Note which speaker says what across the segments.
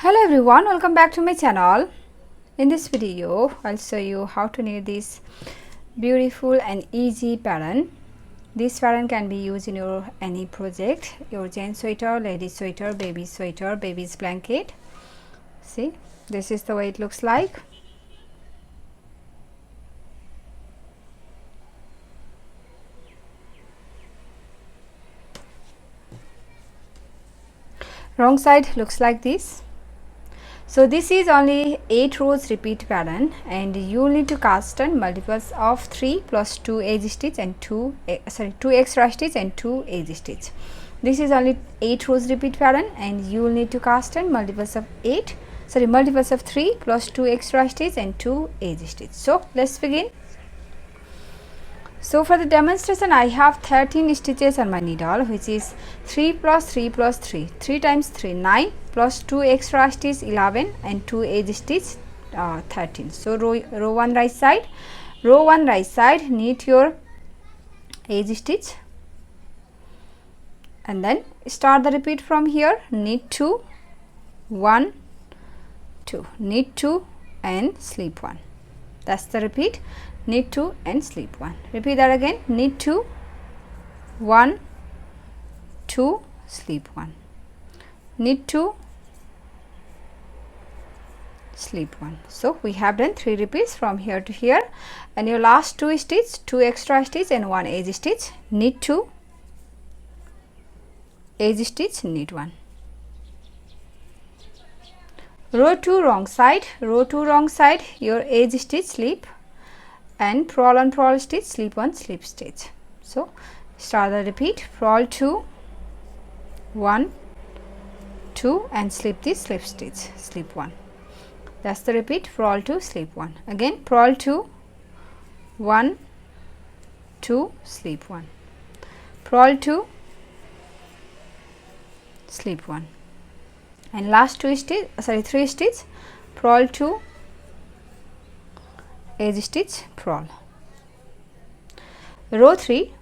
Speaker 1: Hello everyone, welcome back to my channel. In this video I'll show you how to knit this beautiful and easy pattern. This pattern can be used in your any project, your gent sweater, ladies sweater, baby's blanket. See, this is the way it looks like. Wrong side looks like this. So this is only 8 rows repeat pattern, and you will need to cast on multiples of 3 plus 2 edge stitch and 2 extra stitch and 2 edge stitch. This is only 8 rows repeat pattern, and you will need to cast on multiples of 3 plus 2 extra stitch and 2 edge stitch. So let's begin. So for the demonstration I have 13 stitches on my needle, which is 3 plus 3 plus 3, 3 times 3 9 plus 2 extra stitch 11 and 2 edge stitch 13. So row 1 right side, knit your edge stitch and then start the repeat from here. Knit 2, 1, 2, knit 2 and slip 1. That's the repeat. Knit 2 and slip 1. Repeat that again. Knit 2, 1, 2, slip 1. Knit 2, slip 1. So we have done 3 repeats from here to here, and your last 2 stitch, 2 extra stitch and 1 edge stitch. Knit 2, edge stitch, knit 1. Row 2 wrong side, your edge stitch, slip and purl on purl stitch, slip on slip stitch. So start the repeat. Purl 2, 1, 2 and slip this slip stitch, slip 1. That's the repeat. Purl 2, slip 1. Again purl 2, 1, 2, slip 1. Purl 2, slip 1. And last 3 stitch, purl 2, edge stitch, purl. Row 3.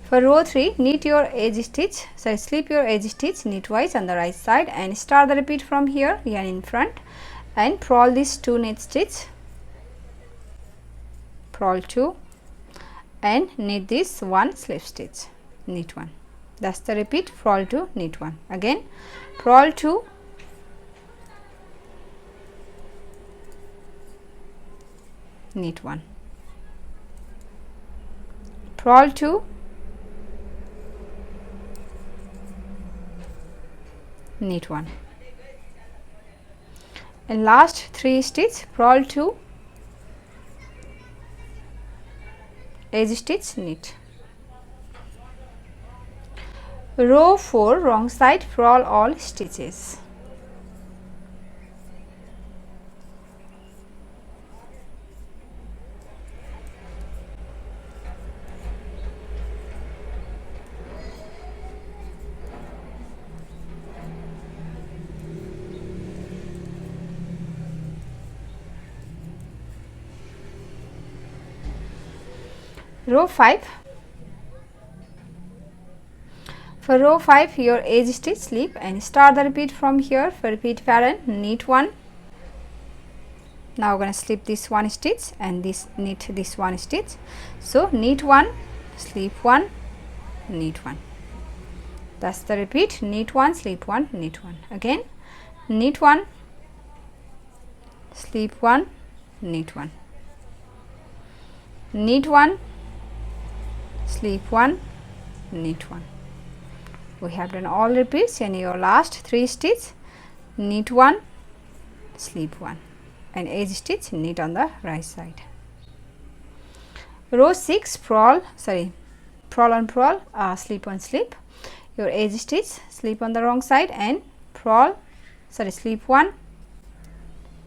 Speaker 1: For row 3, knit your edge stitch, slip your edge stitch knitwise on the right side and start the repeat from here, yarn in front, and purl this 2 knit stitch, purl 2 and knit this 1 slip stitch, knit 1. That's the repeat. Purl 2, knit 1. Again purl 2, knit 1. Purl 2, knit 1. And last 3 stitch, purl 2, edge stitch, knit. Row 4 wrong side, purl all stitches. Row 5. For row 5, your edge stitch, slip and start the repeat from here. For repeat pattern, knit 1. Now we're going to slip this 1 stitch and knit this 1 stitch. So knit 1, slip 1, knit 1. That's the repeat. Knit 1, slip 1, knit 1. Again knit 1, slip 1, knit 1. Knit 1, slip 1, knit 1. We have done all repeats, and your last 3 stitch, knit 1, slip 1 and edge stitch, knit on the right side. Row 6 purl on purl, slip on slip, your edge stitch, slip on the wrong side and slip 1,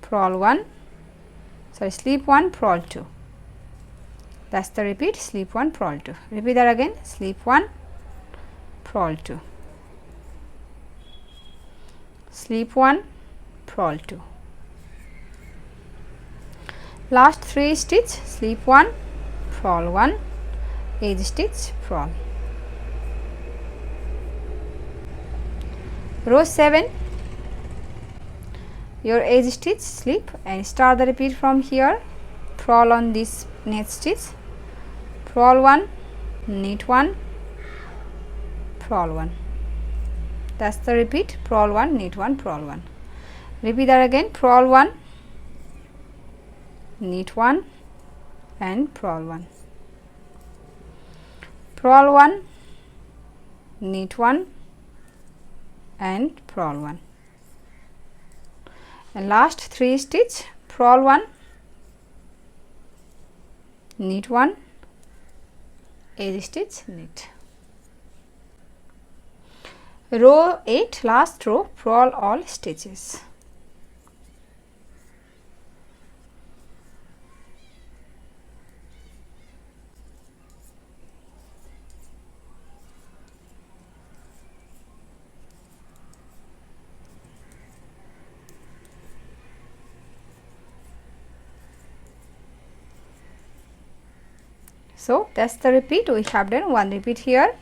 Speaker 1: purl 1, slip 1, purl 2. That's the repeat. Slip 1, purl 2. Repeat that again. Slip 1, purl 2, slip 1, purl 2. Last 3 stitch, slip 1, purl 1, edge stitch, purl. row 7, your edge stitch, slip and start the repeat from here. Purl on this net stitch, purl 1, knit 1, purl 1. That's the repeat, purl 1, knit 1, purl 1. Repeat that again, purl 1, knit 1 and purl 1, purl 1, knit 1 and purl 1, and last 3 stitch, purl 1, knit 1, edge stitch, knit. Row 8, last row, purl all stitches. So that's the repeat. We have done one repeat here.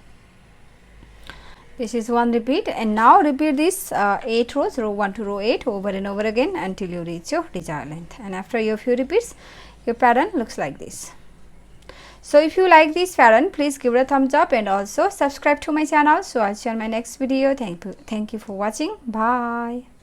Speaker 1: This is one repeat, and now repeat this 8 rows, row 1 to row 8, over and over again until you reach your desired length. And after your few repeats, your pattern looks like this. So if you like this pattern, please give it a thumbs up and also subscribe to my channel. So I'll see you on my next video. Thank you for watching. Bye.